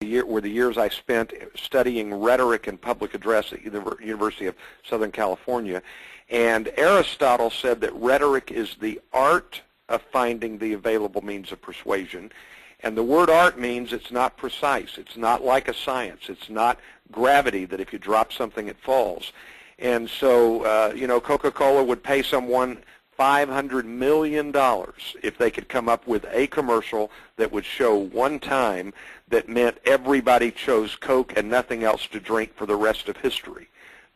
were the years I spent studying rhetoric and public address at the University of Southern California. And Aristotle said that rhetoric is the art of finding the available means of persuasion. And the word art means it's not precise. It's not like a science. It's not gravity, that if you drop something, it falls. And so, Coca-Cola would pay someone $500 million if they could come up with a commercial that would show one time that meant everybody chose Coke and nothing else to drink for the rest of history.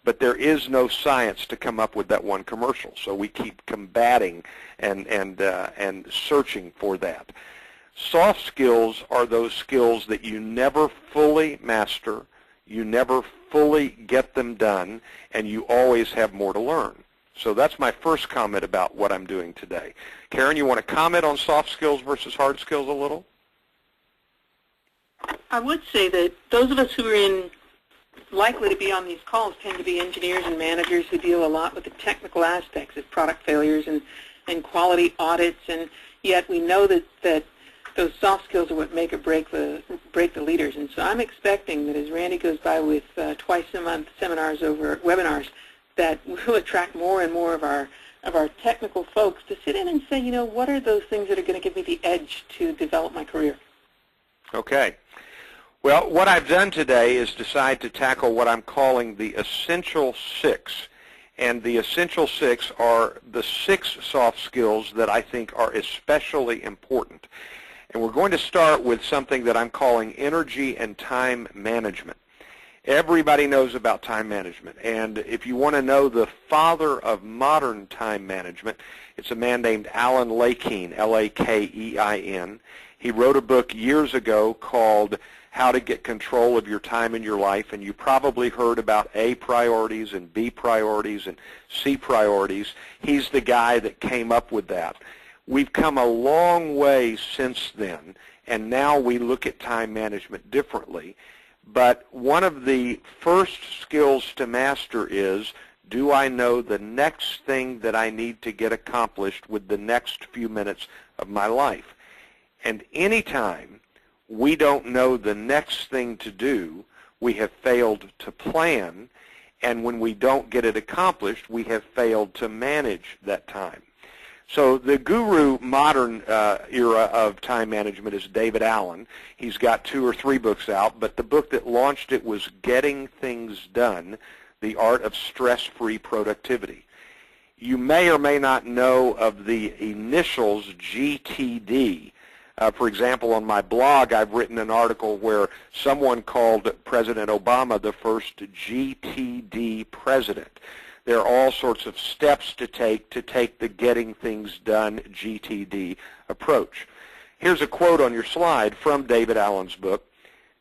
But there is no science to come up with that one commercial, so we keep combating and searching for that. Soft skills are those skills that you never fully master, you never fully get them done, and you always have more to learn. So that's my first comment about what I'm doing today. Karen, you want to comment on soft skills versus hard skills a little? I would say that those of us who are likely to be on these calls tend to be engineers and managers who deal a lot with the technical aspects of product failures and quality audits, and yet we know that those soft skills are what make or break the leaders. And so I'm expecting that as Randy goes by with twice a month webinars, that we'll attract more and more of our technical folks to sit in and say, what are those things that are going to give me the edge to develop my career? Okay. Well, what I've done today is decide to tackle what I'm calling the Essential Six. And the Essential Six are the 6 soft skills that I think are especially important. And we're going to start with something that I'm calling energy and time management. Everybody knows about time management, and if you want to know the father of modern time management, it's a man named Alan Lakein, L-A-K-E-I-N. He wrote a book years ago called How to Get Control of Your Time in Your Life, and you probably heard about A priorities and B priorities and C priorities. He's the guy that came up with that. We've come a long way since then, and now we look at time management differently. But one of the first skills to master is, do I know the next thing that I need to get accomplished with the next few minutes of my life? And anytime we don't know the next thing to do, we have failed to plan, and when we don't get it accomplished, we have failed to manage that time. So the guru modern era of time management is David Allen. He's got 2 or 3 books out, but the book that launched it was Getting Things Done, The Art of Stress-Free Productivity. You may or may not know of the initials GTD. For example, on my blog, I've written an article where someone called President Obama the first GTD president. There are all sorts of steps to take the Getting Things Done GTD approach. Here's a quote on your slide from David Allen's book.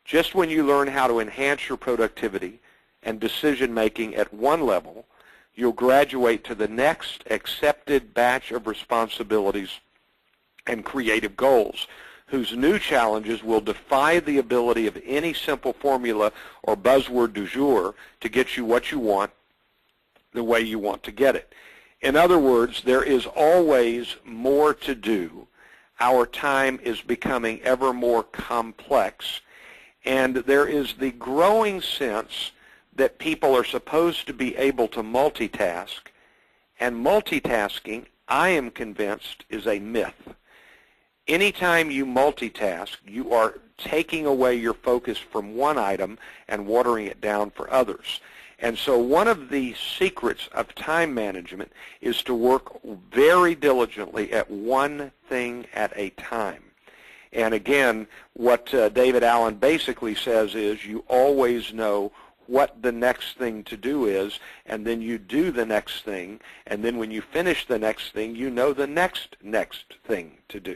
Just when you learn how to enhance your productivity and decision-making at one level, you'll graduate to the next accepted batch of responsibilities and creative goals, whose new challenges will defy the ability of any simple formula or buzzword du jour to get you what you want the way you want to get it. In other words, there is always more to do. Our time is becoming ever more complex, and there is the growing sense that people are supposed to be able to multitask, and multitasking, I am convinced, is a myth. Anytime you multitask, you are taking away your focus from one item and watering it down for others. And so one of the secrets of time management is to work very diligently at one thing at a time. And again, what David Allen basically says is you always know what the next thing to do is, and then you do the next thing, and then when you finish the next thing, you know the next thing to do.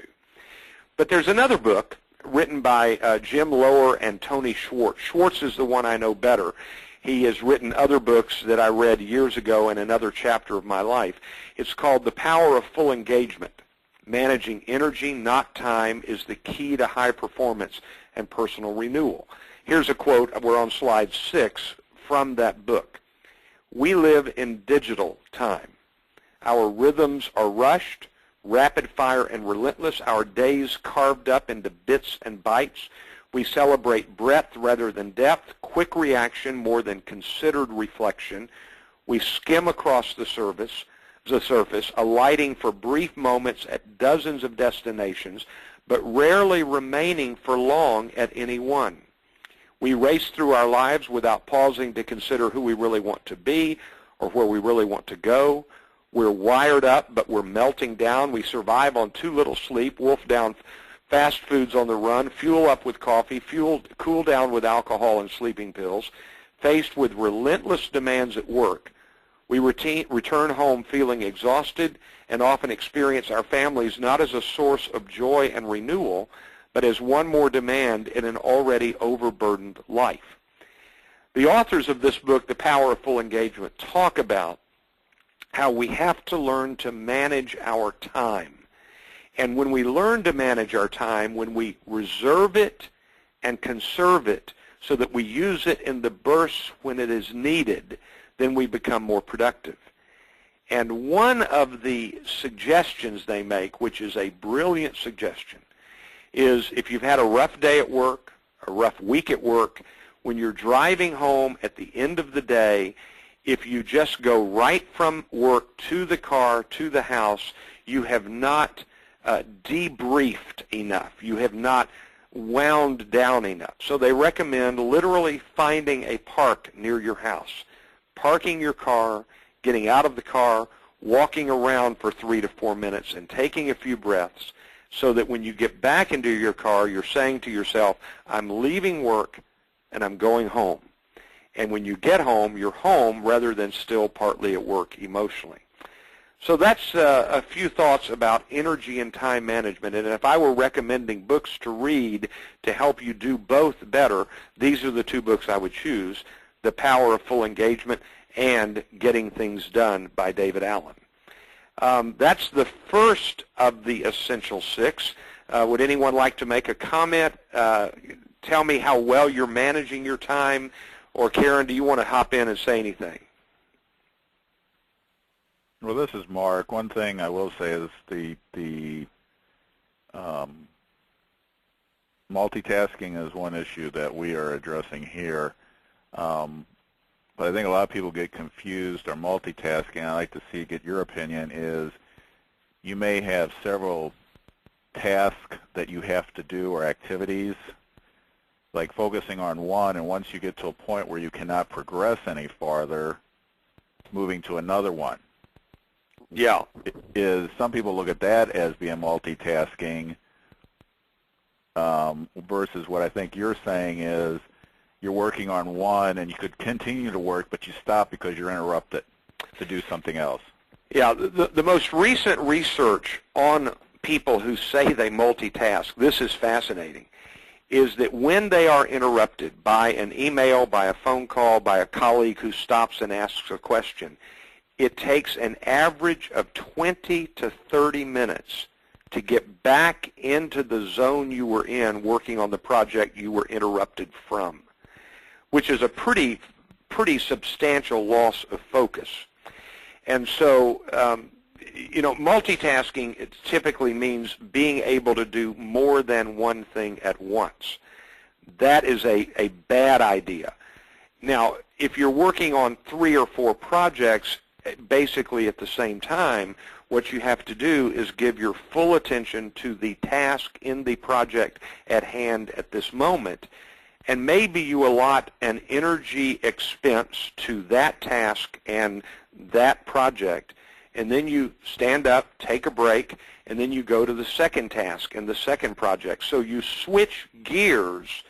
But there's another book written by Jim Lower and Tony Schwartz. Schwartz is the one I know better. He has written other books that I read years ago in another chapter of my life. It's called The Power of Full Engagement. Managing energy, not time, is the key to high performance and personal renewal. Here's a quote, we're on slide 6, from that book. We live in digital time. Our rhythms are rushed, rapid fire and relentless, our days carved up into bits and bytes. We celebrate breadth rather than depth, quick reaction more than considered reflection. We skim across the surface, alighting for brief moments at dozens of destinations, but rarely remaining for long at any one. We race through our lives without pausing to consider who we really want to be or where we really want to go. We're wired up, but we're melting down. We survive on too little sleep, wolf down fast foods on the run, fuel up with coffee, cool down with alcohol and sleeping pills. Faced with relentless demands at work, we return home feeling exhausted and often experience our families not as a source of joy and renewal, but as one more demand in an already overburdened life. The authors of this book, The Power of Full Engagement, talk about how we have to learn to manage our time. And when we learn to manage our time, when we reserve it and conserve it so that we use it in the bursts when it is needed, then we become more productive. And one of the suggestions they make, which is a brilliant suggestion, is if you've had a rough day at work, a rough week at work, when you're driving home at the end of the day, if you just go right from work to the car, to the house, you have not debriefed enough. You have not wound down enough. So they recommend literally finding a park near your house, parking your car, getting out of the car, walking around for 3 to 4 minutes and taking a few breaths so that when you get back into your car, you're saying to yourself, I'm leaving work and I'm going home. And when you get home, you're home rather than still partly at work emotionally. So that's a few thoughts about energy and time management. And if I were recommending books to read to help you do both better, these are the two books I would choose, The Power of Full Engagement and Getting Things Done by David Allen. That's the first of the essential 6. Would anyone like to make a comment? Tell me how well you're managing your time. Or Karen, do you want to hop in and say anything? Well, this is Mark. One thing I will say is the multitasking is one issue that we are addressing here. But I think a lot of people get confused or multitasking. I'd like to get your opinion is you may have several tasks that you have to do or activities, like focusing on one, and once you get to a point where you cannot progress any farther, moving to another one. Yeah. Some people look at that as being multitasking versus what I think you're saying is you're working on one and you could continue to work, but you stop because you're interrupted to do something else. Yeah, the most recent research on people who say they multitask, this is fascinating, is that when they are interrupted by an email, by a phone call, by a colleague who stops and asks a question, it takes an average of 20 to 30 minutes to get back into the zone you were in working on the project you were interrupted from, which is a pretty substantial loss of focus. And so, multitasking, it typically means being able to do more than one thing at once. That is a bad idea. Now, if you're working on 3 or 4 projects basically at the same time, what you have to do is give your full attention to the task in the project at hand at this moment. And maybe you allot an energy expense to that task and that project, and then you stand up, take a break, and then you go to the second task and the second project. So you switch gears,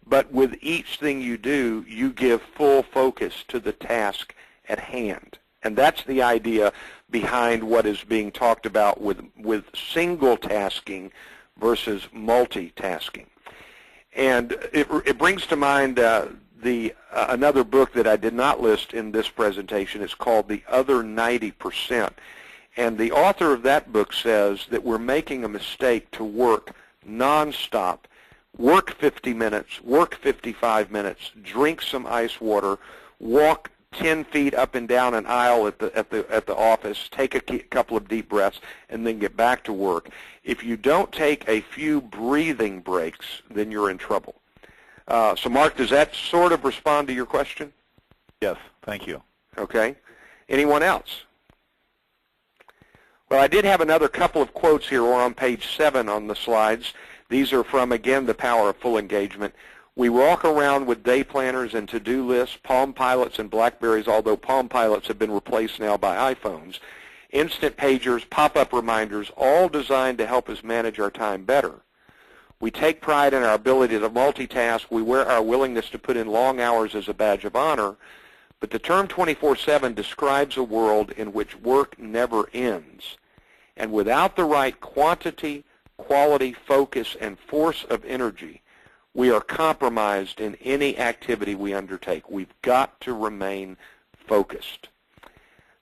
but with each thing you do, you give full focus to the task at hand. And that's the idea behind what is being talked about with single tasking versus multitasking. And it brings to mind another book that I did not list in this presentation. It's called The Other 90%. And the author of that book says that we're making a mistake to work nonstop, work 50 minutes, work 55 minutes, drink some ice water, walk 10 feet up and down an aisle at the office, take a couple of deep breaths, and then get back to work. If you don't take a few breathing breaks, then you're in trouble. So Mark, does that sort of respond to your question? Yes, thank you. Okay. Anyone else? Well, I did have another couple of quotes here. We're on page 7 on the slides. These are from, again, The Power of Full Engagement. We walk around with day planners and to-do lists, Palm Pilots and BlackBerries, although Palm Pilots have been replaced now by iPhones, instant pagers, pop-up reminders, all designed to help us manage our time better. We take pride in our ability to multitask. We wear our willingness to put in long hours as a badge of honor. But the term 24/7 describes a world in which work never ends. And without the right quantity, quality, focus, and force of energy, we are compromised in any activity we undertake. We've got to remain focused.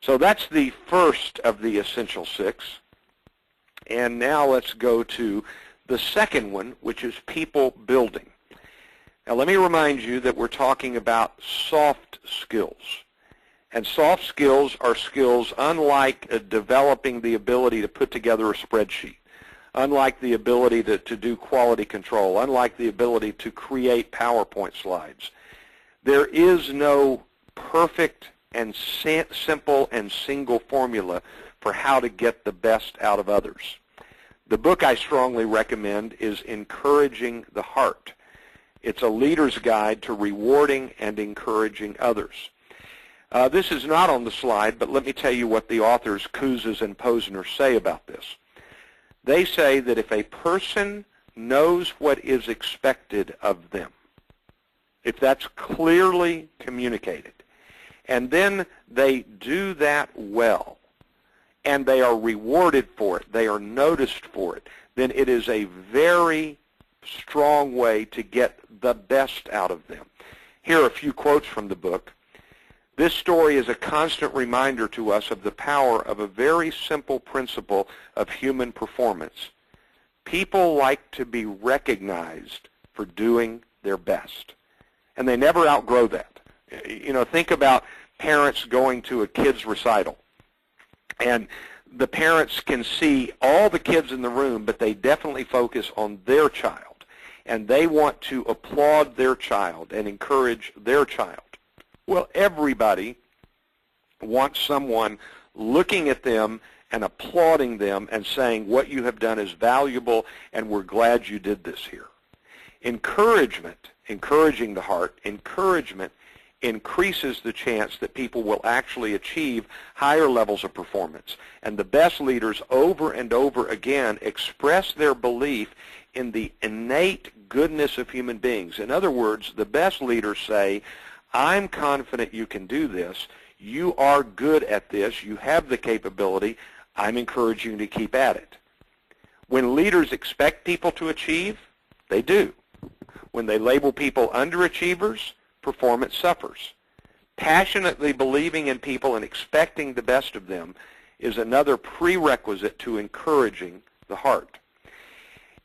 So that's the first of the essential 6. And now let's go to the second one, which is people building. Now let me remind you that we're talking about soft skills. And soft skills are skills unlike developing the ability to put together a spreadsheet, unlike the ability to do quality control, unlike the ability to create PowerPoint slides. There is no perfect and simple and single formula for how to get the best out of others. The book I strongly recommend is Encouraging the Heart. It's a leader's guide to rewarding and encouraging others. This is not on the slide, but let me tell you what the authors Kouzes and Posner say about this. They say that if a person knows what is expected of them, if that's clearly communicated, and then they do that well, and they are rewarded for it, they are noticed for it, then it is a very strong way to get the best out of them. Here are a few quotes from the book. This story is a constant reminder to us of the power of a very simple principle of human performance. People like to be recognized for doing their best, and they never outgrow that. You know, think about parents going to a kid's recital, and the parents can see all the kids in the room, but they definitely focus on their child, and they want to applaud their child and encourage their child. Well, everybody wants someone looking at them and applauding them and saying what you have done is valuable and we're glad you did this here. Encouragement, encouraging the heart, encouragement increases the chance that people will actually achieve higher levels of performance. And the best leaders over and over again express their belief in the innate goodness of human beings. In other words, the best leaders say, I'm confident you can do this. You are good at this. You have the capability. I'm encouraging you to keep at it. When leaders expect people to achieve, they do. When they label people underachievers, performance suffers. Passionately believing in people and expecting the best of them is another prerequisite to encouraging the heart.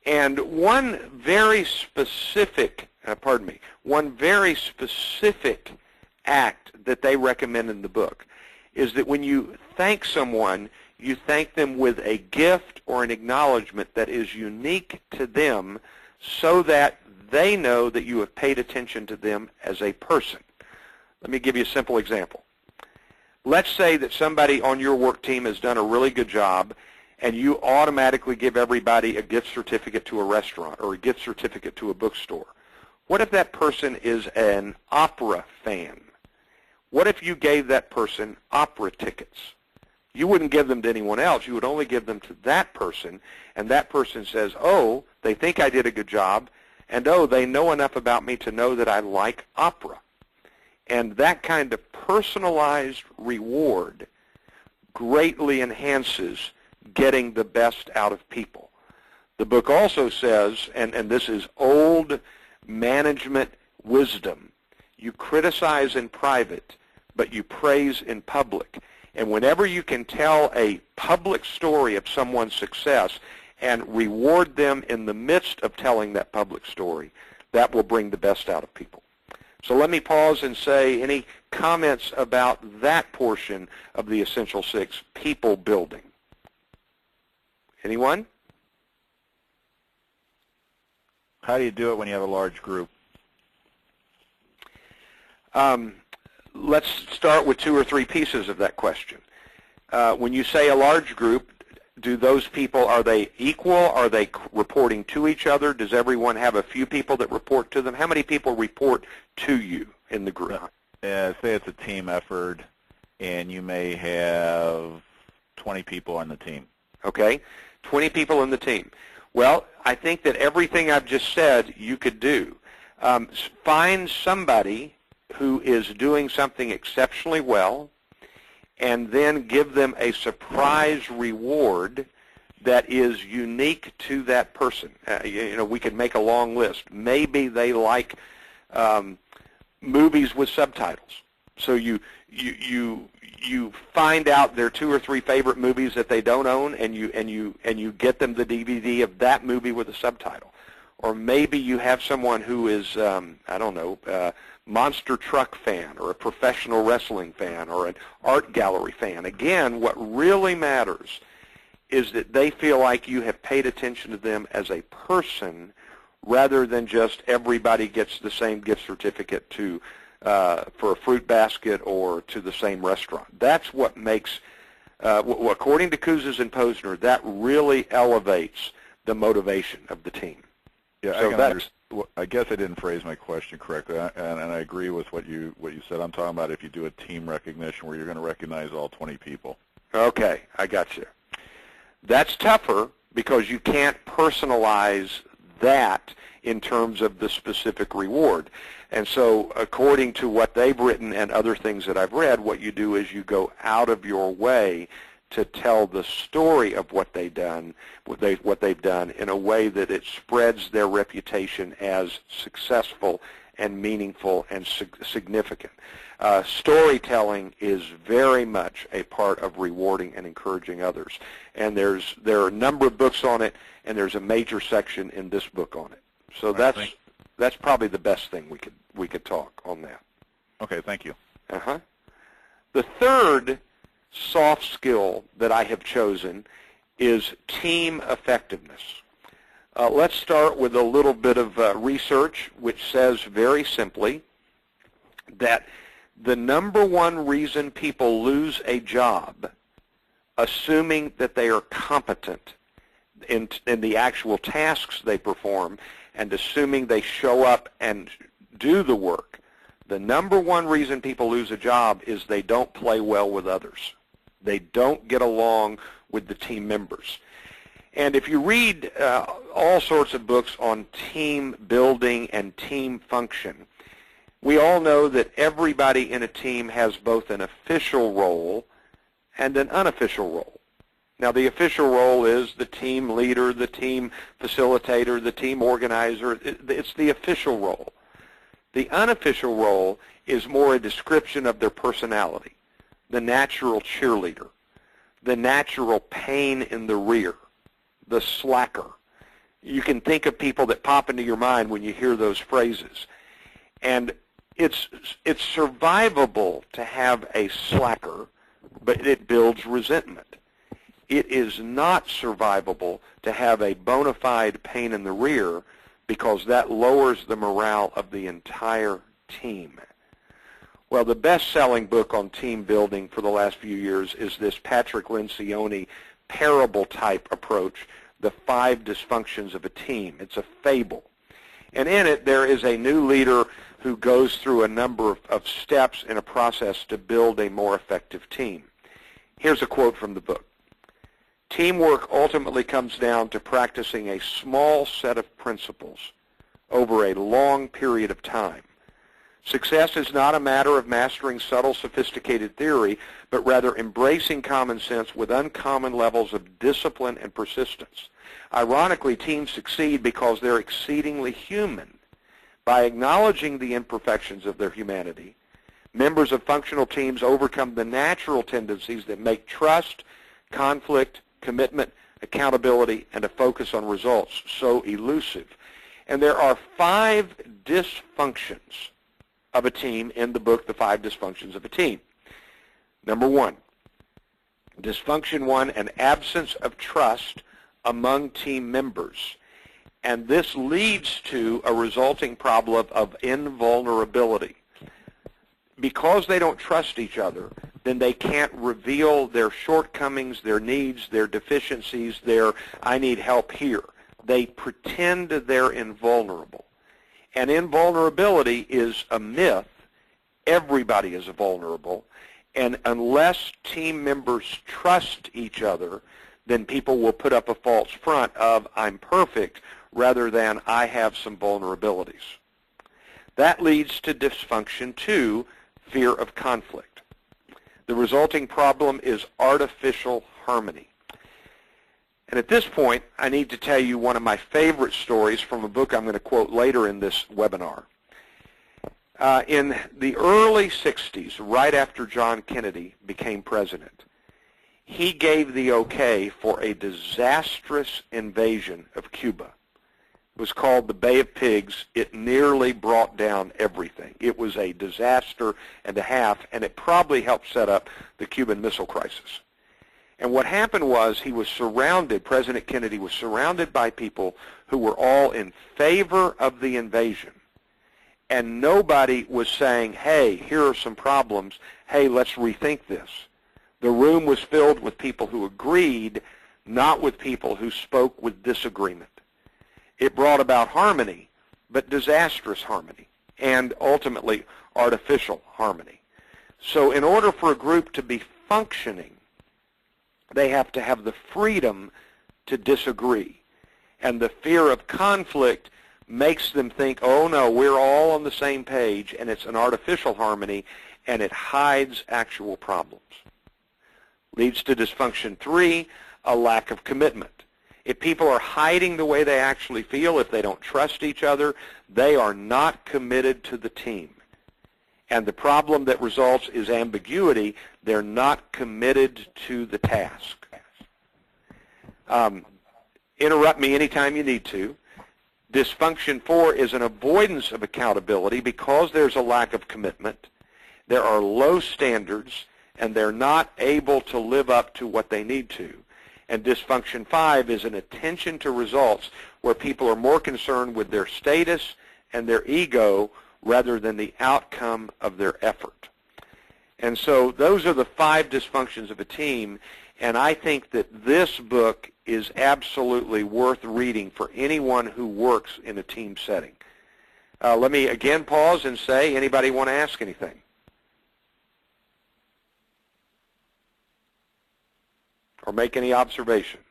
And one very specific act that they recommend in the book is that when you thank someone, you thank them with a gift or an acknowledgement that is unique to them so that they know that you have paid attention to them as a person. Let me give you a simple example. Let's say that somebody on your work team has done a really good job and you automatically give everybody a gift certificate to a restaurant or a gift certificate to a bookstore. What if that person is an opera fan? What if you gave that person opera tickets? You wouldn't give them to anyone else. You would only give them to that person, and that person says, oh, they think I did a good job, and oh, they know enough about me to know that I like opera. And that kind of personalized reward greatly enhances getting the best out of people. The book also says, and this is old management wisdom, you criticize in private, but you praise in public. And whenever you can tell a public story of someone's success and reward them in the midst of telling that public story, that will bring the best out of people. So let me pause and say any comments about that portion of the Essential Six, people building. Anyone? How do you do it when you have a large group? Let's start with 2 or 3 pieces of that question. When you say a large group, do those people, are they equal? Are they reporting to each other? Does everyone have a few people that report to them? How many people report to you in the group? Say it's a team effort, and you may have 20 people on the team. Okay, 20 people in the team. Well, I think that everything I've just said you could do. Find somebody who is doing something exceptionally well, and then give them a surprise reward that is unique to that person. We could make a long list. Maybe they like movies with subtitles. So you find out their 2 or 3 favorite movies that they don't own, and you get them the DVD of that movie with a subtitle. Or maybe you have someone who is I don't know, monster truck fan, or a professional wrestling fan, or an art gallery fan. Again, what really matters is that they feel like you have paid attention to them as a person, rather than just everybody gets the same gift certificate to for a fruit basket or to the same restaurant. That's what makes, according to Kouzes and Posner, that really elevates the motivation of the team. Yeah, so I guess I didn't phrase my question correctly, and I agree with what you said. I'm talking about if you do a team recognition where you're going to recognize all 20 people. Okay, I got you. That's tougher because you can't personalize that in terms of the specific reward. And so according to what they've written and other things that I've read, what you do is you go out of your way to tell the story of what they've done in a way that it spreads their reputation as successful and meaningful and significant. Storytelling is very much a part of rewarding and encouraging others. And there are a number of books on it, and there's a major section in this book on it. So that's probably the best thing we could talk on that. Okay, thank you. The third soft skill that I have chosen is team effectiveness. Let's start with a little bit of research, which says very simply that the number one reason people lose a job, assuming that they are competent in the actual tasks they perform, and assuming they show up and do the work, the number one reason people lose a job is they don't play well with others. They don't get along with the team members. And if you read all sorts of books on team building and team function, we all know that everybody in a team has both an official role and an unofficial role. Now, the official role is the team leader, the team facilitator, the team organizer. It's the official role. The unofficial role is more a description of their personality, the natural cheerleader, the natural pain in the rear, the slacker. You can think of people that pop into your mind when you hear those phrases. And it's survivable to have a slacker, but it builds resentment. It is not survivable to have a bona fide pain in the rear, because that lowers the morale of the entire team. Well, the best-selling book on team building for the last few years is this Patrick Lencioni parable-type approach, The 5 Dysfunctions of a Team. It's a fable. And in it, there is a new leader who goes through a number of steps in a process to build a more effective team. Here's a quote from the book. Teamwork ultimately comes down to practicing a small set of principles over a long period of time. Success is not a matter of mastering subtle, sophisticated theory, but rather embracing common sense with uncommon levels of discipline and persistence. Ironically, teams succeed because they're exceedingly human. By acknowledging the imperfections of their humanity, members of functional teams overcome the natural tendencies that make trust, conflict, commitment, accountability, and a focus on results so elusive. And there are 5 dysfunctions of a team in the book, The 5 Dysfunctions of a Team. Number 1, dysfunction 1, an absence of trust among team members. And this leads to a resulting problem of invulnerability. because they don't trust each other, then they can't reveal their shortcomings, their needs, their deficiencies, their I need help here. They pretend they're invulnerable. And invulnerability is a myth. Everybody is vulnerable. And unless team members trust each other, then people will put up a false front of I'm perfect rather than I have some vulnerabilities. That leads to dysfunction 2, fear of conflict. The resulting problem is artificial harmony. And at this point, I need to tell you one of my favorite stories from a book I'm going to quote later in this webinar. In the early 60s, right after John Kennedy became president, he gave the okay for a disastrous invasion of Cuba. It was called the Bay of Pigs. It nearly brought down everything. It was a disaster and a half, and it probably helped set up the Cuban Missile Crisis. And what happened was President Kennedy was surrounded by people who were all in favor of the invasion. And nobody was saying, hey, here are some problems. Hey, let's rethink this. The room was filled with people who agreed, not with people who spoke with disagreement. It brought about harmony, but disastrous harmony, and ultimately artificial harmony. So in order for a group to be functioning, they have to have the freedom to disagree. And the fear of conflict makes them think, oh no, we're all on the same page, and it's an artificial harmony, and it hides actual problems. Leads to dysfunction 3, a lack of commitment. If people are hiding the way they actually feel, if they don't trust each other, they are not committed to the team. And the problem that results is ambiguity. They're not committed to the task. Interrupt me anytime you need to. Dysfunction 4 is an avoidance of accountability because there's a lack of commitment. There are low standards, and they're not able to live up to what they need to. And dysfunction 5 is an attention to results where people are more concerned with their status and their ego rather than the outcome of their effort. And so those are the 5 dysfunctions of a team, and I think that this book is absolutely worth reading for anyone who works in a team setting. Let me again pause and say, anybody want to ask anything? Or make any observation?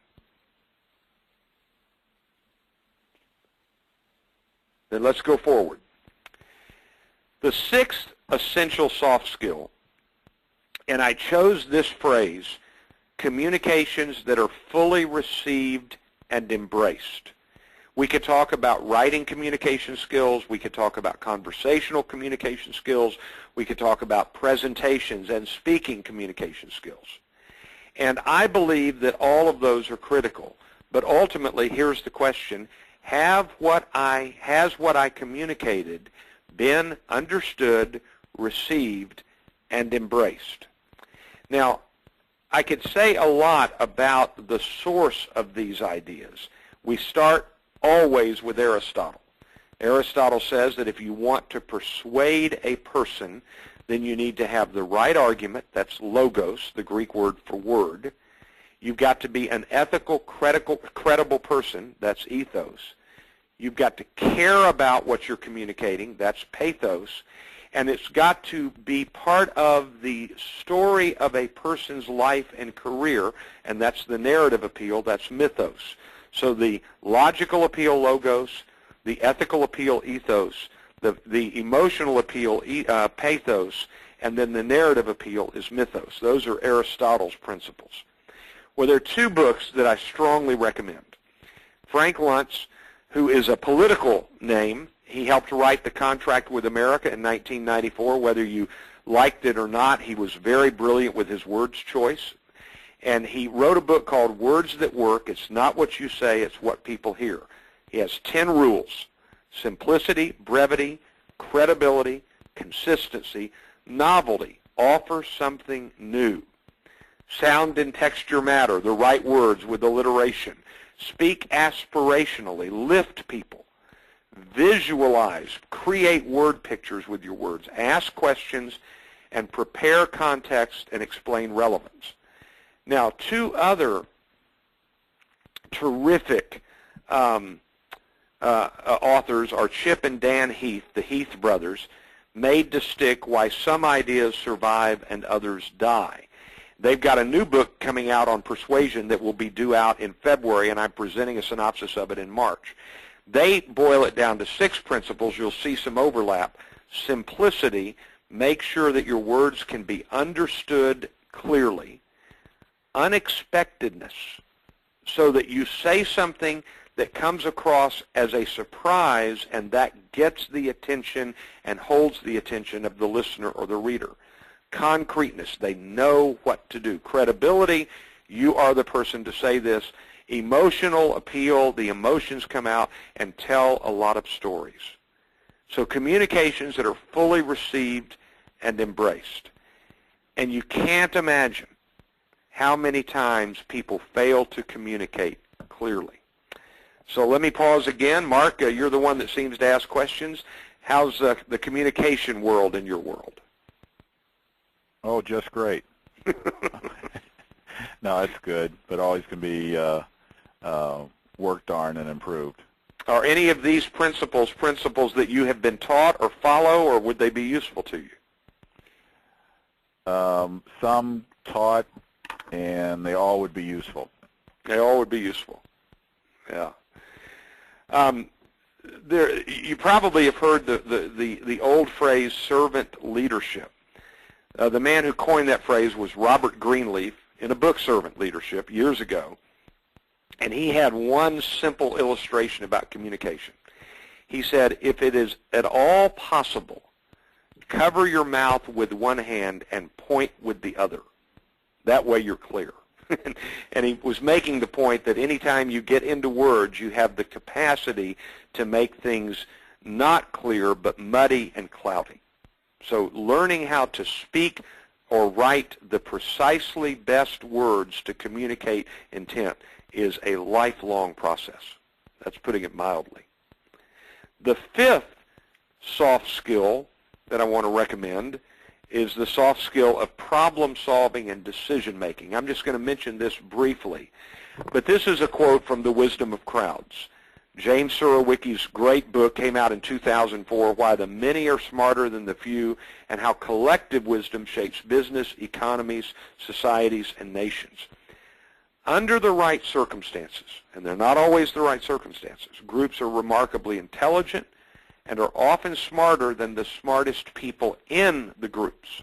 Then let's go forward. The 6th essential soft skill, and I chose this phrase, communications that are fully received and embraced. We could talk about writing communication skills. We could talk about conversational communication skills. We could talk about presentations and speaking communication skills. And I believe that all of those are critical. But ultimately, here's the question. Has what I communicated been understood, received, and embraced? Now, I could say a lot about the source of these ideas. We start always with Aristotle. Aristotle says that if you want to persuade a person, then you need to have the right argument. That's logos, the Greek word for word. You've got to be an ethical, credible person. That's ethos. You've got to care about what you're communicating. That's pathos. And it's got to be part of the story of a person's life and career, and that's the narrative appeal. That's mythos. So the logical appeal, logos, the ethical appeal, ethos, the emotional appeal, pathos, and then the narrative appeal is mythos. Those are Aristotle's principles. Well, there are 2 books that I strongly recommend. Frank Luntz, who is a political name, he helped write The Contract with America in 1994. Whether you liked it or not, he was very brilliant with his words choice. And he wrote a book called Words That Work. It's not what you say, it's what people hear. He has 10 rules: simplicity, brevity, credibility, consistency, novelty, offer something new. Sound and texture matter, the right words with alliteration. Speak aspirationally, lift people. Visualize, create word pictures with your words. Ask questions and prepare context and explain relevance. Now, two other terrific authors are Chip and Dan Heath, the Heath brothers, Made to Stick: Why Some Ideas Survive and Others Die. They've got a new book coming out on persuasion that will be due out in February, and I'm presenting a synopsis of it in March. They boil it down to 6 principles. You'll see some overlap. Simplicity: make sure that your words can be understood clearly. Unexpectedness, so that you say something that comes across as a surprise, and that gets the attention and holds the attention of the listener or the reader. Concreteness, they know what to do. Credibility, you are the person to say this. Emotional appeal, the emotions come out and tell a lot of stories. So communications that are fully received and embraced. And you can't imagine how many times people fail to communicate clearly. So let me pause again. Mark, you're the one that seems to ask questions. How's the communication world in your world? Oh, just great. No, it's good, but always can be worked on and improved. Are any of these principles that you have been taught or follow, or would they be useful to you? Some taught, and they all would be useful. They all would be useful. Yeah. You probably have heard the old phrase, servant leadership. The man who coined that phrase was Robert Greenleaf in a book, Servant Leadership, years ago. And he had one simple illustration about communication. He said, if it is at all possible, cover your mouth with one hand and point with the other. That way you're clear. And he was making the point that anytime you get into words, you have the capacity to make things not clear but muddy and cloudy. So learning how to speak or write the precisely best words to communicate intent is a lifelong process. That's putting it mildly. The 5th soft skill that I want to recommend is the soft skill of problem solving and decision making. I'm just going to mention this briefly, but this is a quote from The Wisdom of Crowds. James Surowiecki's great book came out in 2004, Why the Many Are Smarter Than the Few, and How Collective Wisdom Shapes Business, Economies, Societies, and Nations. Under the right circumstances, and they're not always the right circumstances, groups are remarkably intelligent and are often smarter than the smartest people in the groups.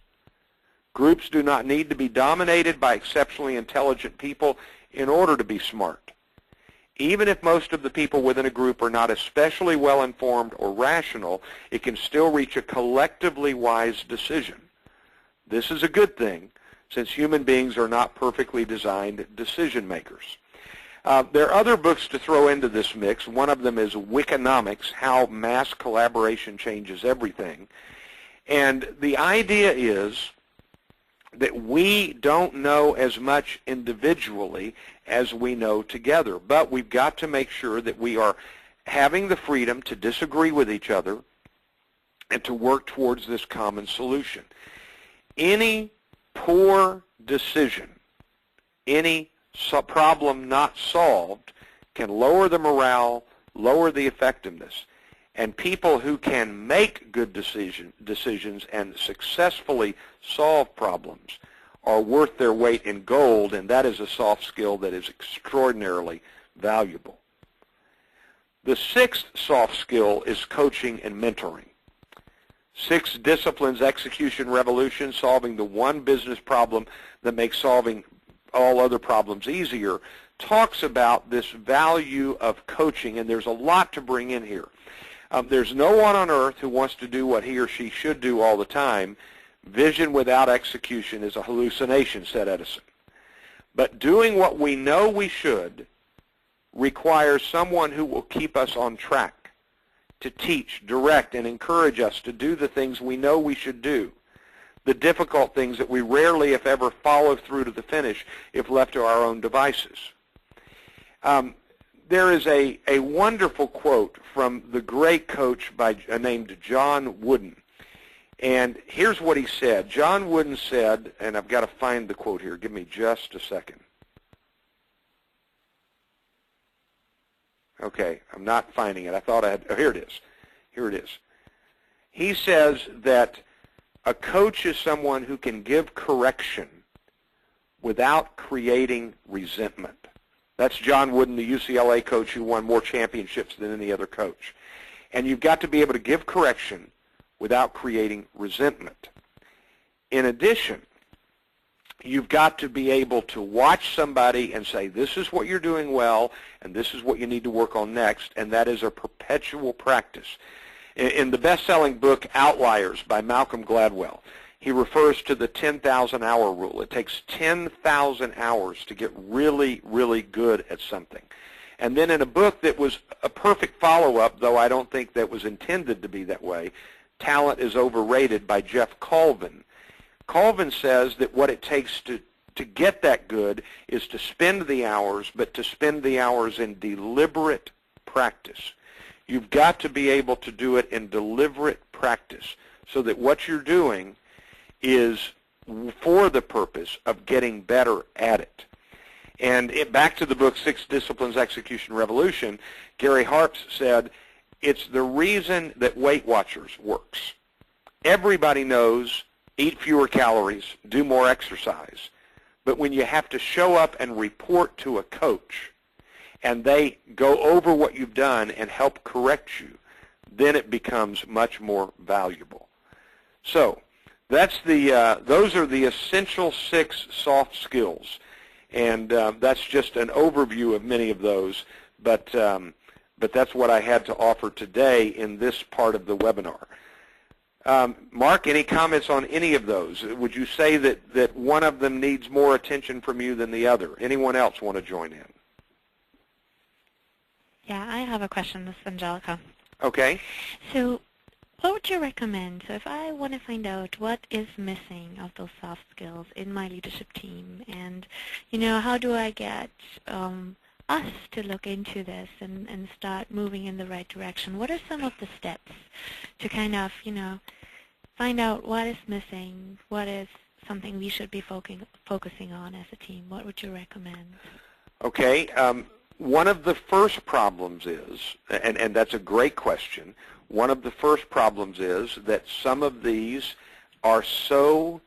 Groups do not need to be dominated by exceptionally intelligent people in order to be smart. Even if most of the people within a group are not especially well-informed or rational, it can still reach a collectively wise decision. This is a good thing, since human beings are not perfectly designed decision makers. There are other books to throw into this mix. One of them is Wikinomics, How Mass Collaboration Changes Everything. And the idea is that we don't know as much individually as we know together, but we've got to make sure that we are having the freedom to disagree with each other and to work towards this common solution. Any poor decision, any problem not solved, can lower the morale, lower the effectiveness. And people who can make good decisions and successfully solve problems are worth their weight in gold, and that is a soft skill that is extraordinarily valuable. The 6th soft skill is coaching and mentoring. 6 Disciplines, Execution Revolution, solving the one business problem that makes solving all other problems easier, talks about this value of coaching, and there's a lot to bring in here. There's no one on earth who wants to do what he or she should do all the time. Vision without execution is a hallucination, said Edison. But doing what we know we should requires someone who will keep us on track, to teach, direct, and encourage us to do the things we know we should do, the difficult things that we rarely, if ever, follow through to the finish if left to our own devices. There is a wonderful quote from the great coach named John Wooden. And here's what he said. John Wooden said, and I've got to find the quote here. Give me just a second. Okay, I'm not finding it. I thought I had, oh, here it is. Here it is. He says that a coach is someone who can give correction without creating resentment. That's John Wooden, the UCLA coach who won more championships than any other coach. And you've got to be able to give correction without creating resentment. In addition, you've got to be able to watch somebody and say, this is what you're doing well, and this is what you need to work on next, and that is a perpetual practice. In the best-selling book, Outliers by Malcolm Gladwell, he refers to the 10,000-hour rule. It takes 10,000 hours to get really, really good at something. And then in a book that was a perfect follow-up, though I don't think that was intended to be that way, Talent is Overrated by Jeff Colvin. Colvin says that what it takes to get that good is to spend the hours, but to spend the hours in deliberate practice. You've got to be able to do it in deliberate practice so that what you're doing is for the purpose of getting better at it. And back to the book, 6 Disciplines, Execution Revolution, Gary Harps said, it's the reason that Weight Watchers works. Everybody knows eat fewer calories, do more exercise. But when you have to show up and report to a coach and they go over what you've done and help correct you, then it becomes much more valuable. So that's those are the essential 6 soft skills. And that's just an overview of many of those, but that's what I had to offer today in this part of the webinar. Mark, any comments on any of those? Would you say that one of them needs more attention from you than the other? Anyone else want to join in? Yeah, I have a question. This is Angelica. Okay. So what would you recommend? So if I want to find out what is missing of those soft skills in my leadership team, and, how do I get us to look into this and start moving in the right direction? What are some of the steps to kind of, find out what is missing, what is something we should be focusing on as a team? What would you recommend? Okay. One of the first problems is, and that's a great question, one of the first problems is that some of these are so,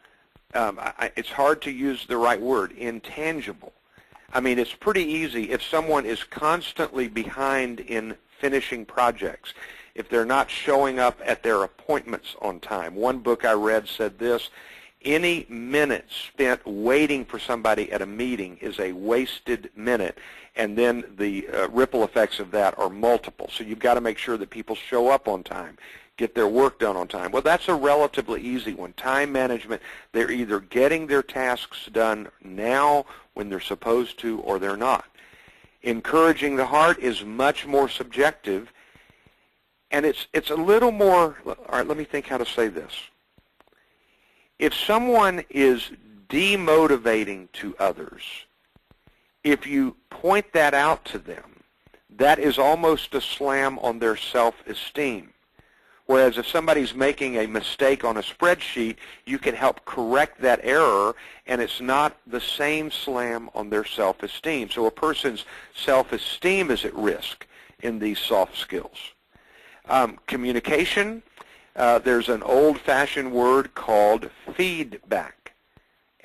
it's hard to use the right word, intangible. I mean, it's pretty easy if someone is constantly behind in finishing projects, if they're not showing up at their appointments on time. One book I read said this: any minute spent waiting for somebody at a meeting is a wasted minute, and then the ripple effects of that are multiple. So you've got to make sure that people show up on time, get their work done on time. Well, that's a relatively easy one. Time management, they're either getting their tasks done now when they're supposed to, or they're not. Encouraging the heart is much more subjective, and it's a little more, all right, let me think how to say this. If someone is demotivating to others, if you point that out to them, that is almost a slam on their self-esteem. Whereas if somebody's making a mistake on a spreadsheet, you can help correct that error, and it's not the same slam on their self-esteem. So a person's self-esteem is at risk in these soft skills. Communication, there's an old-fashioned word called feedback,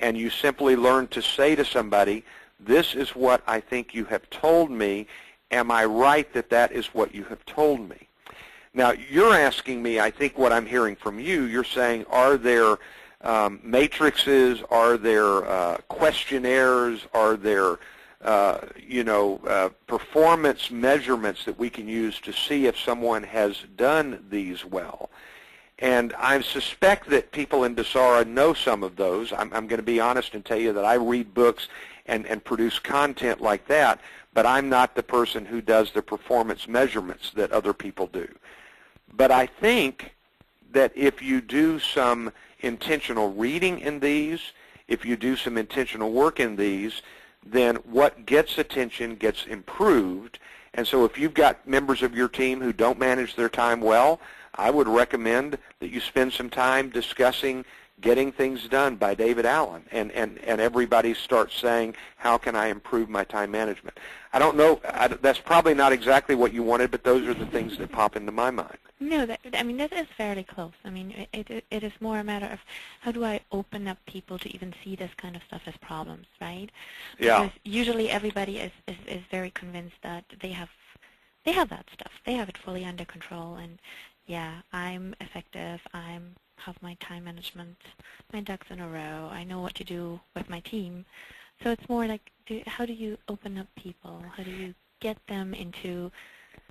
and you simply learn to say to somebody, this is what I think you have told me. Am I right that that is what you have told me? Now, you're asking me, I think what I'm hearing from you, you're saying, are there matrices, are there questionnaires, are there performance measurements that we can use to see if someone has done these well? And I suspect that people in DESARA know some of those. I'm going to be honest and tell you that I read books and produce content like that, but I'm not the person who does the performance measurements that other people do. But I think that if you do some intentional reading in these, if you do some intentional work in these, then what gets attention gets improved. And so if you've got members of your team who don't manage their time well, I would recommend that you spend some time discussing Getting Things Done by David Allen, and everybody starts saying, how can I improve my time management? I don't know, that's probably not exactly what you wanted, but those are the things that pop into my mind. No, that is fairly close. I mean, it is more a matter of how do I open up people to even see this kind of stuff as problems, right? Yeah. Because usually everybody is very convinced that they have that stuff. They have it fully under control, and yeah, I'm effective. I have my time management, my ducks in a row. I know what to do with my team. So it's more like, how do you open up people? How do you get them into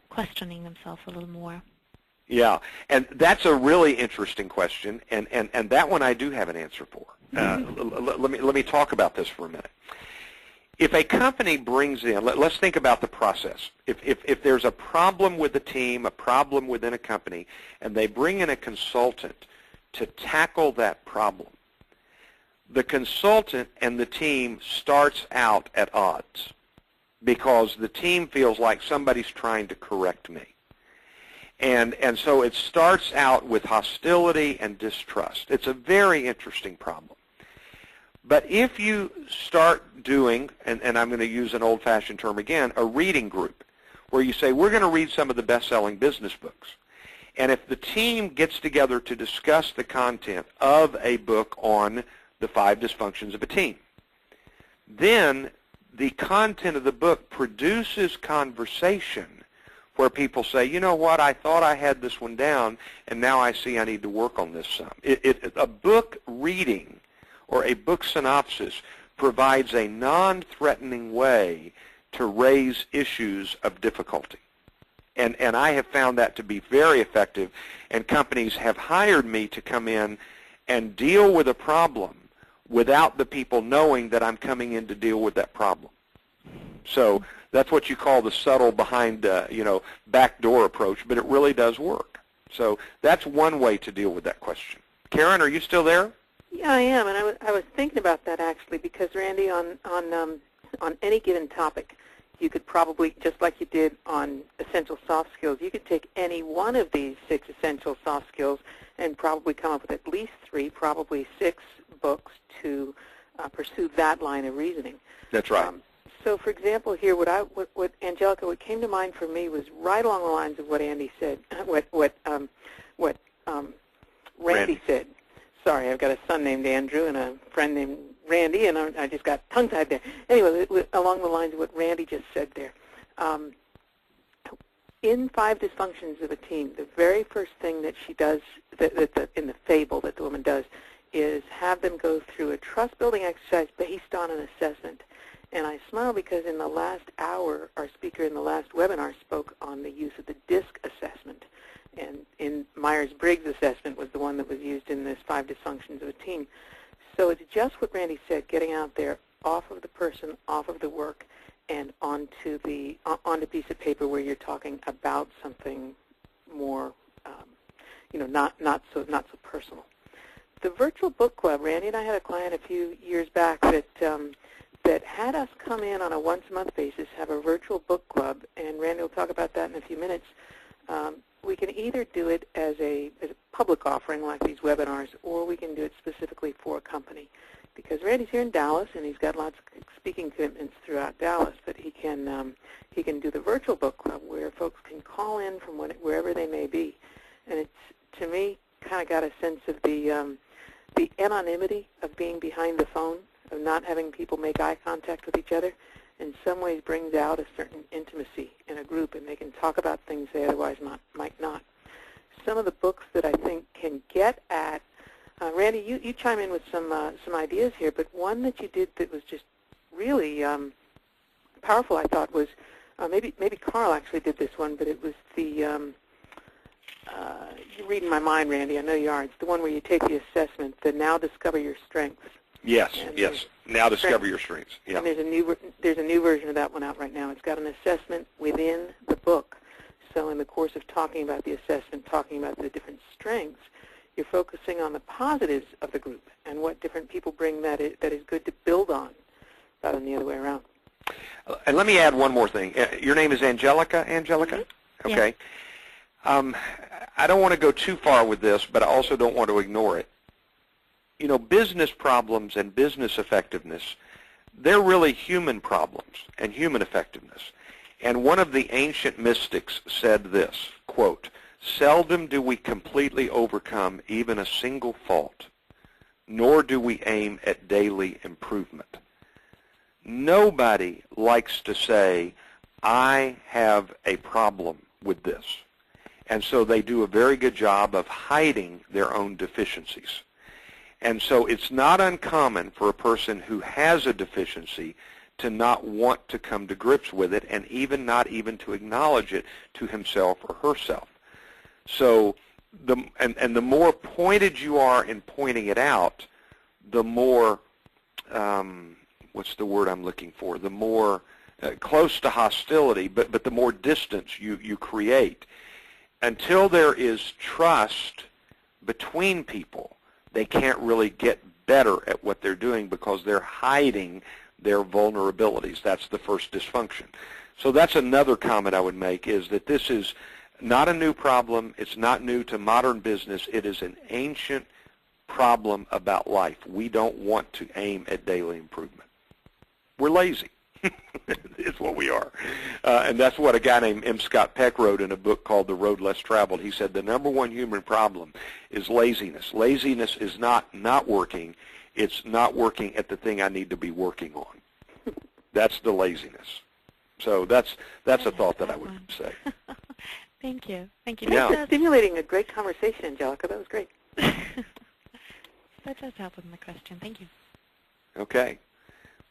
questioning themselves a little more? Yeah, and that's a really interesting question, and that one I do have an answer for. Let me talk about this for a minute. If a company brings in, let's think about the process. If there's a problem with the team, a problem within a company, and they bring in a consultant to tackle that problem, the consultant and the team starts out at odds because the team feels like somebody's trying to correct me. And so it starts out with hostility and distrust. It's a very interesting problem. But if you start doing, and I'm going to use an old-fashioned term again, a reading group, where you say, we're going to read some of the best-selling business books. And if the team gets together to discuss the content of a book on the 5 dysfunctions of a team, then the content of the book produces conversation where people say, you know what, I thought I had this one down, and now I see I need to work on this some. A book reading or a book synopsis provides a non-threatening way to raise issues of difficulty. And I have found that to be very effective, and companies have hired me to come in and deal with a problem without the people knowing that I'm coming in to deal with that problem. So that's what you call the subtle behind, backdoor approach, but it really does work. So that's one way to deal with that question. Karen, are you still there? Yeah, I am, and I was thinking about that actually because, Randy, on any given topic, you could probably, just like you did on essential soft skills, you could take any one of these 6 essential soft skills and probably come up with at least 3, probably 6 books to pursue that line of reasoning. That's right. So, for example, here, what Angelica, what came to mind for me was right along the lines of what Andy said, what Randy said. Sorry, I've got a son named Andrew and a friend named Randy, and I just got tongue-tied there. Anyway, along the lines of what Randy just said there. In 5 Dysfunctions of a Team, the very first thing that she does, in the fable that the woman does, is have them go through a trust-building exercise based on an assessment. And I smile because in the last hour, our speaker in the last webinar spoke on the use of the DISC assessment. And in Myers-Briggs assessment was the one that was used in this 5 Dysfunctions of a Team. So it's just what Randy said, getting out there, off of the person, off of the work, and onto a piece of paper where you're talking about something more, not so personal. The virtual book club, Randy and I had a client a few years back that had us come in on a once-a-month basis, have a virtual book club, and Randy will talk about that in a few minutes. We can either do it as a public offering like these webinars, or we can do it specifically for a company. Because Randy's here in Dallas, and he's got lots of speaking commitments throughout Dallas, but he can do the virtual book club where folks can call in from wherever they may be. And it's, to me, kind of got a sense of the anonymity of being behind the phone, of not having people make eye contact with each other. In some ways brings out a certain intimacy in a group, and they can talk about things they otherwise might not. Some of the books that I think can get at, Randy, you chime in with some ideas here, but one that you did that was just really powerful, I thought, was maybe Carl actually did this one, but it was the you're reading my mind, Randy. I know you are. It's the one where you take the assessment, the Now Discover Your Strengths. Yes, yes. Now Discover Your Strengths. Yeah. And there's a new version of that one out right now. It's got an assessment within the book. So in the course of talking about the assessment, talking about the different strengths, you're focusing on the positives of the group and what different people bring that is good to build on, rather than the other way around. And let me add one more thing. Your name is Angelica? Angelica? Mm-hmm. Okay. Yeah. I don't want to go too far with this, but I also don't want to ignore it. You know, business problems and business effectiveness, they're really human problems and human effectiveness. And one of the ancient mystics said this, quote, "Seldom do we completely overcome even a single fault, nor do we aim at daily improvement." Nobody likes to say, "I have a problem with this." And so they do a very good job of hiding their own deficiencies. And so it's not uncommon for a person who has a deficiency to not want to come to grips with it, and even not even to acknowledge it to himself or herself. So the more pointed you are in pointing it out, the more, what's the word I'm looking for, the more close to hostility, but the more distance you create. Until there is trust between people, they can't really get better at what they're doing because they're hiding their vulnerabilities. That's the first dysfunction. So that's another comment I would make, is that this is not a new problem. It's not new to modern business. It is an ancient problem about life. We don't want to aim at daily improvement. We're lazy. It's what we are. And that's what a guy named M. Scott Peck wrote in a book called The Road Less Traveled. He said the number one human problem is laziness. Laziness is not working. It's not working at the thing I need to be working on. That's the laziness. So that's a thought that I would say. Thank you. Thank you. Thanks for stimulating a great conversation, Angelica. That was great. That does help with my question. Thank you. Okay.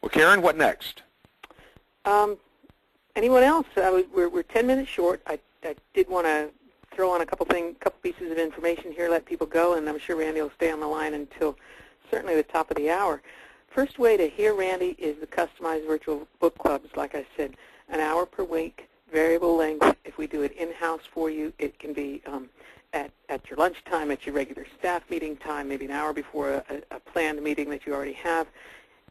Well, Karen, what next? Anyone else? We're 10 minutes short. I did want to throw on a couple pieces of information here, let people go, and I'm sure Randy will stay on the line until certainly the top of the hour. First way to hear Randy is the customized virtual book clubs. Like I said, an hour per week, variable length. If we do it in-house for you, it can be at your lunchtime, at your regular staff meeting time, maybe an hour before a planned meeting that you already have.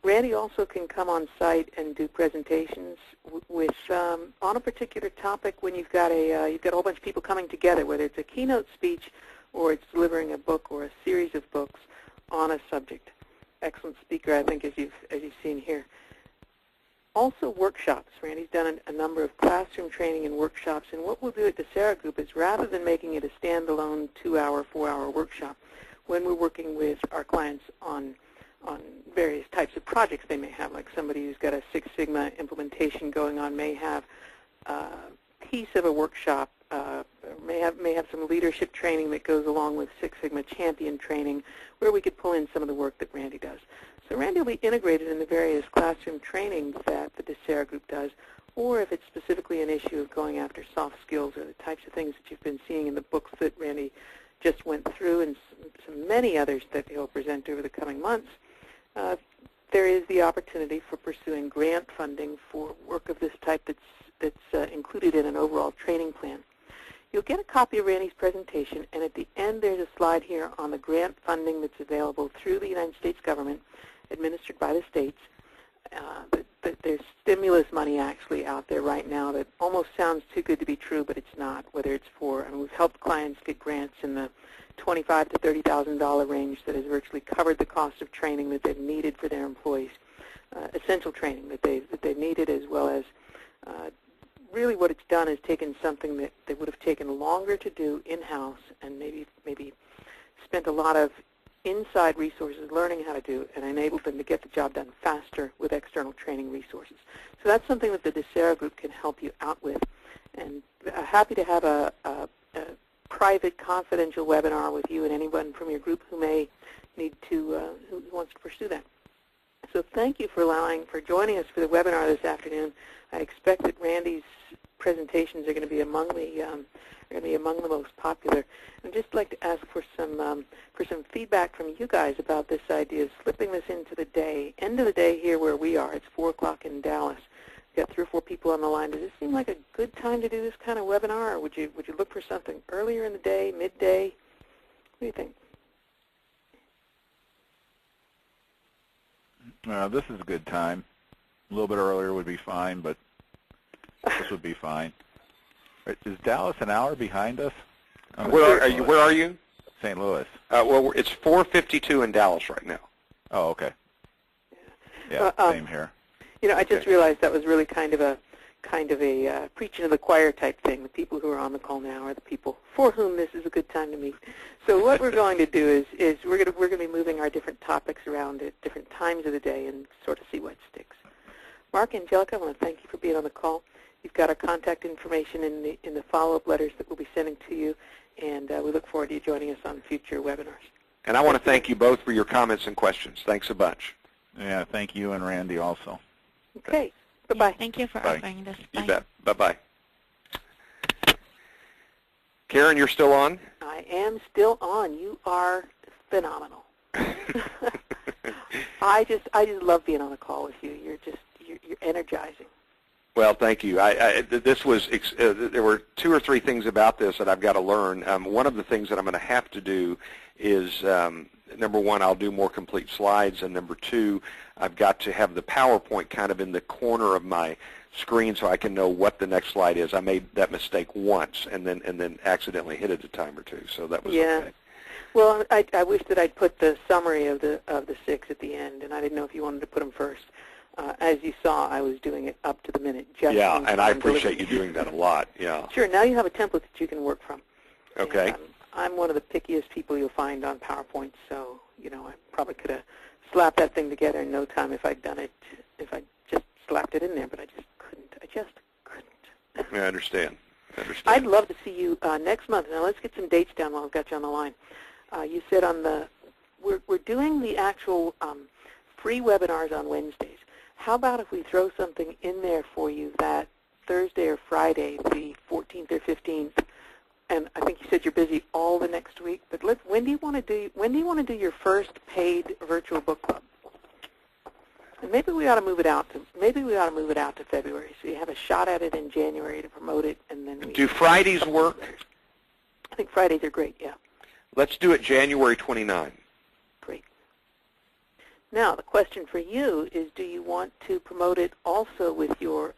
Randy also can come on site and do presentations with on a particular topic when you've got a whole bunch of people coming together, whether it's a keynote speech or it's delivering a book or a series of books on a subject. Excellent speaker, I think, as you've seen here. Also workshops. Randy's done a number of classroom training and workshops, and what we'll do at DESARA Group is, rather than making it a standalone 2-hour, 4-hour workshop, when we're working with our clients on various types of projects they may have, like somebody who's got a Six Sigma implementation going on may have a piece of a workshop, may have some leadership training that goes along with Six Sigma champion training, where we could pull in some of the work that Randy does. So Randy will be integrated in the various classroom training that the DESARA Group does, or if it's specifically an issue of going after soft skills or the types of things that you've been seeing in the books that Randy just went through, and some many others that he'll present over the coming months, there is the opportunity for pursuing grant funding for work of this type that's included in an overall training plan. You'll get a copy of Randy's presentation, and at the end there's a slide here on the grant funding that's available through the United States government, administered by the states. There's stimulus money actually out there right now that almost sounds too good to be true, but it's not. Whether it's for, we've helped clients get grants in the $25,000 to $30,000 range that has virtually covered the cost of training that they've needed for their employees, essential training that they've needed, as well as really what it's done is taken something that they would have taken longer to do in-house and maybe spent a lot of inside resources learning how to do, and enabled them to get the job done faster with external training resources. So that's something that the DESARA Group can help you out with. And happy to have a private, confidential webinar with you and anyone from your group who may need to, who wants to pursue that. So thank you for joining us for the webinar this afternoon. I expect that Randy's presentations are going to be among the most popular. I'd just like to ask for some feedback from you guys about this idea of slipping this into the end of the day here where we are. It's 4 o'clock in Dallas. We've got 3 or 4 people on the line. Does this seem like a good time to do this kind of webinar, or would you look for something earlier in the day, midday? What do you think? This is a good time. A little bit earlier would be fine, but this would be fine. Is Dallas an hour behind us? Where are you? Where are you? St. Louis. Well, it's 4:52 in Dallas right now. Oh, okay. Yeah, same here. You know, I just realized that was really kind of a preaching to the choir type thing. The people who are on the call now are the people for whom this is a good time to meet. So what we're going to do is we're going to be moving our different topics around at different times of the day and sort of see what sticks. Mark, Angelica, I want to thank you for being on the call. You've got our contact information in the follow-up letters that we'll be sending to you, and we look forward to you joining us on future webinars. And I want to thank you both for your comments and questions. Thanks a bunch. Yeah, thank you and Randy also. Okay. Bye-bye. Thank you for Bye. offering this. You Bye. bet. Bye-bye. Karen, you're still on? I am still on. You are phenomenal. I just love being on the call with you. You're energizing. Well, thank you. This was there were 2 or 3 things about this that I've got to learn. One of the things that I'm going to have to do is number 1, I'll do more complete slides, and number 2, I've got to have the PowerPoint kind of in the corner of my screen so I can know what the next slide is. I made that mistake once and then accidentally hit it a time or 2, so that was okay. Well, I wish that I'd put the summary of the 6 at the end, and I didn't know if you wanted to put them first. As you saw, I was doing it up to the minute. Yeah, and I appreciate you doing that a lot. Yeah. Sure. Now you have a template that you can work from. Okay. And, I'm one of the pickiest people you'll find on PowerPoint, so you know I probably could have slapped that thing together in no time if I'd done it. If I just slapped it in there, but I just couldn't. I understand. I'd love to see you next month. Now let's get some dates down while I've got you on the line. You said we're doing the actual free webinars on Wednesdays. How about if we throw something in there for you that Thursday or Friday, the 14th or 15th? And I think you said you're busy all the next week. But when do you want to do your first paid virtual book club? And maybe we ought to move it out to February, so you have a shot at it in January to promote it, and then do Fridays work? I think Fridays are great. Yeah. Let's do it January 29. Great. Now the question for you is: do you want to promote it also with your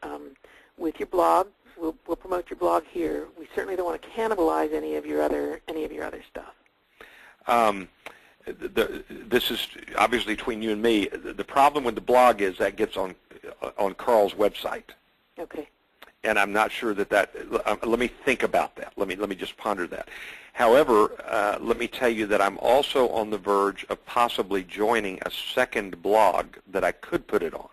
blog? We'll promote your blog here. We certainly don't want to cannibalize any of your other stuff. This is obviously between you and me. The problem with the blog is that gets on Carl's website. Okay. And I'm not sure that let me think about that. Let me just ponder that. However, let me tell you that I'm also on the verge of possibly joining a second blog that I could put it on.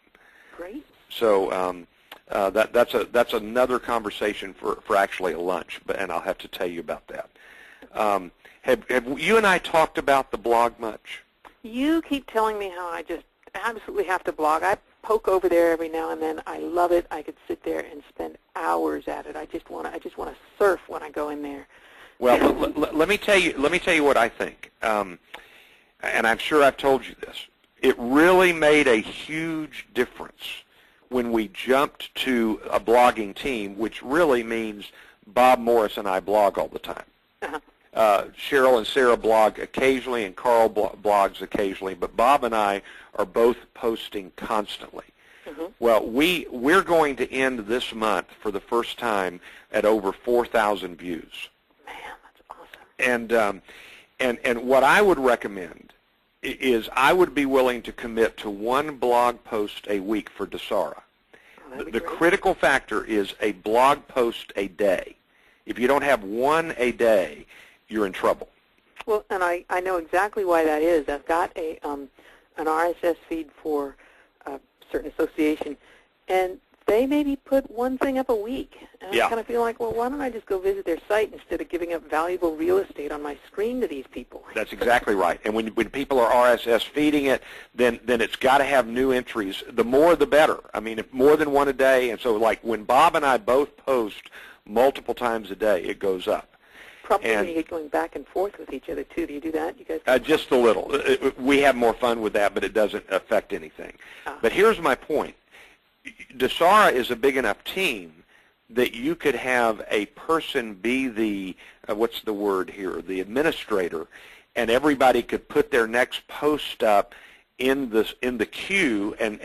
Great. So that's another conversation for actually a lunch, and I'll have to tell you about that. Have you and I talked about the blog much? You keep telling me how I just absolutely have to blog. I poke over there every now and then. I love it. I could sit there and spend hours at it. I just want to surf when I go in there. Well, let me tell you what I think, and I'm sure I've told you this. It really made a huge difference when we jumped to a blogging team, which really means Bob Morris and I blog all the time. Uh-huh. Cheryl and Sarah blog occasionally, and Carl blogs occasionally, but Bob and I are both posting constantly. Mm-hmm. Well, we're going to end this month for the first time at over 4,000 views. Man, that's awesome. And what I would recommend is I would be willing to commit to one blog post a week for DESARA. The critical factor is a blog post a day. If you don't have one a day, you're in trouble. Well, and I know exactly why that is. I've got an RSS feed for a certain association, and they maybe put one thing up a week. And I kind of feel like, well, why don't I just go visit their site instead of giving up valuable real estate on my screen to these people? That's exactly right. And when people are RSS feeding it, then it's got to have new entries. The more, the better. I mean, if more than one a day. And so, like, when Bob and I both post multiple times a day, it goes up. Probably when you get going back and forth with each other, too. Do you do that? You guys? Just a little. We have more fun with that, but it doesn't affect anything. But here's my point. DESARA is a big enough team that you could have a person be the, what's the word here, the administrator, and everybody could put their next post up in the queue, and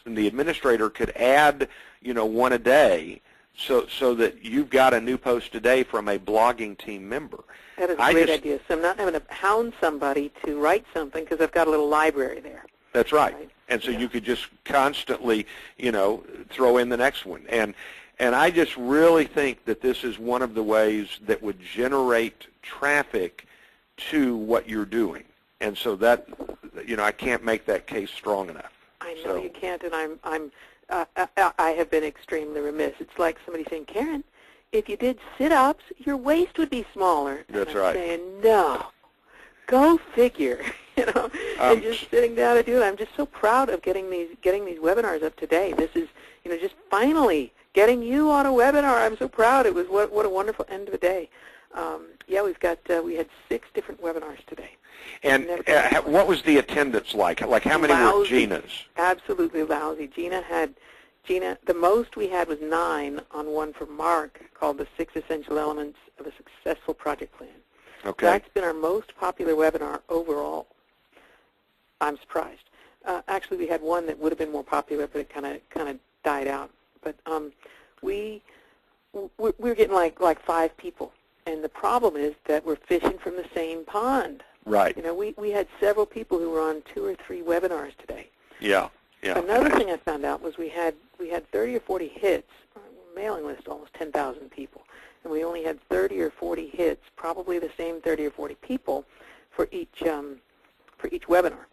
the administrator could add, one a day, so that you've got a new post today from a blogging team member. That is a great idea. So I'm not having to hound somebody to write something because I've got a little library there. That's right. And so you could just constantly, throw in the next one. And I just really think that this is one of the ways that would generate traffic to what you're doing. And so that, I can't make that case strong enough. I know you can't, and I have been extremely remiss. It's like somebody saying, Karen, if you did sit-ups, your waist would be smaller. That's and I'm right. saying, no, go figure. And just sitting down to do it. I'm just so proud of getting these webinars up today. This is, just finally getting you on a webinar. I'm so proud. It was what a wonderful end of the day. We had 6 different webinars today. And what was the attendance like? Like how many were Gina's? Absolutely lousy. Gina, the most we had was 9 on one for Mark called the 6 Essential Elements of a Successful Project Plan. Okay. That's been our most popular webinar overall. I'm surprised. Actually, we had one that would have been more popular, but it kind of died out. But we're getting like 5 people, and the problem is that we're fishing from the same pond. Right. We had several people who were on 2 or 3 webinars today. Yeah. Another thing I found out was we had 30 or 40 hits. Our mailing list almost 10,000 people, and we only had 30 or 40 hits, probably the same 30 or 40 people for each webinar.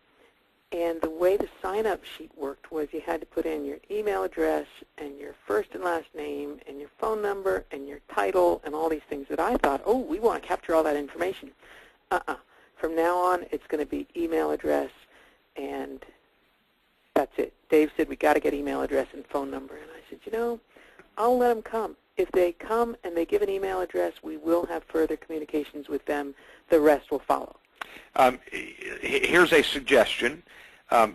And the way the sign-up sheet worked was you had to put in your email address and your first and last name and your phone number and your title and all these things that I thought, oh, we want to capture all that information. From now on, it's going to be email address, and that's it. Dave said, we got to get email address and phone number. And I said, I'll let them come. If they come and they give an email address, we will have further communications with them. The rest will follow. Here's a suggestion.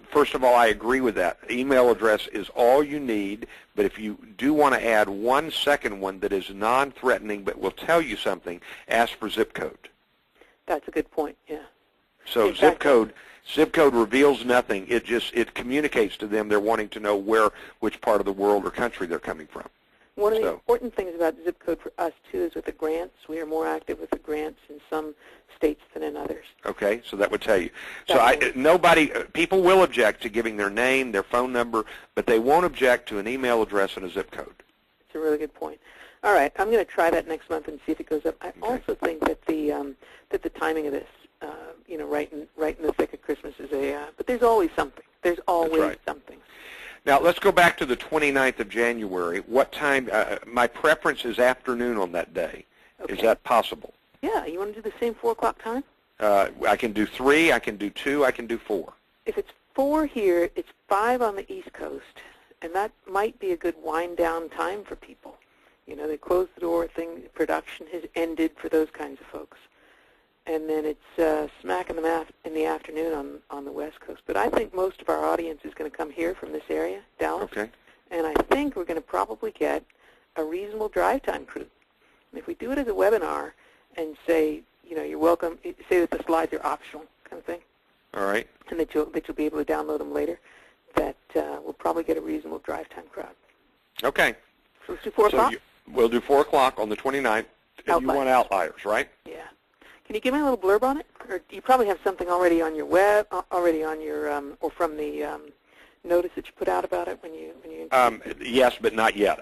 First of all, I agree with that. Email address is all you need, but if you do want to add one second one that is non-threatening but will tell you something, ask for zip code. That's a good point, yeah. So exactly. Zip code reveals nothing. It communicates to them they're wanting to know which part of the world or country they're coming from. One of the important things about zip code for us, too, is with the grants. We are more active with the grants in some states than in others. Okay, so that would tell you. People will object to giving their name, their phone number, but they won't object to an email address and a zip code. It's a really good point. All right, I'm going to try that next month and see if it goes up. I also think that the timing of this, right in the thick of Christmas is but there's always something. There's always something. Now, let's go back to the 29th of January. What time? My preference is afternoon on that day. Okay. Is that possible? Yeah. You want to do the same 4 o'clock time? I can do 3. I can do 2. I can do 4. If it's 4 here, it's 5 on the East Coast, and that might be a good wind-down time for people. They close the door, production has ended for those kinds of folks. And then it's smack in the afternoon on the West Coast. But I think most of our audience is going to come here from this area, Dallas. Okay. And I think we're going to probably get a reasonable drive time crew. And if we do it as a webinar and say, you're welcome, say that the slides are optional kind of thing. All right. And that you'll be able to download them later, that we'll probably get a reasonable drive time crowd. Okay. So let's do 4 o'clock? We'll do 4 o'clock on the 29th. And you want outliers, right? Yeah. Can you give me a little blurb on it? Or do you probably have something already on your web, or from the notice that you put out about it when you yes, but not yet.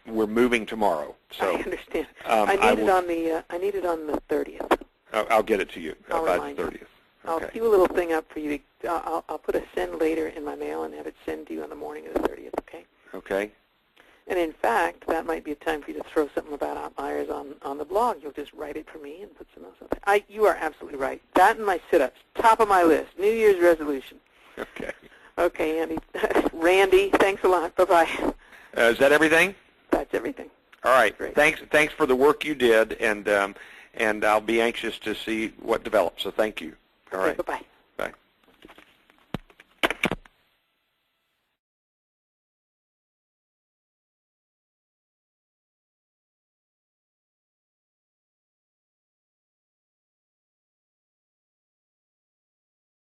We're moving tomorrow. So I understand. I need it on the 30th. I'll get it to you by the 30th. Okay. I'll do a little thing up for you. I'll put a send later in my mail and have it send to you on the morning of the 30th, okay? Okay. And in fact, that might be a time for you to throw something about outliers on the blog. You'll just write it for me and put some else up there. You are absolutely right. That and my sit-ups, top of my list. New Year's resolution. Okay. Okay, Andy. Randy, thanks a lot. Bye-bye. Is that everything? That's everything. All right. Great. Thanks for the work you did, and I'll be anxious to see what develops. So thank you. All right. Bye-bye.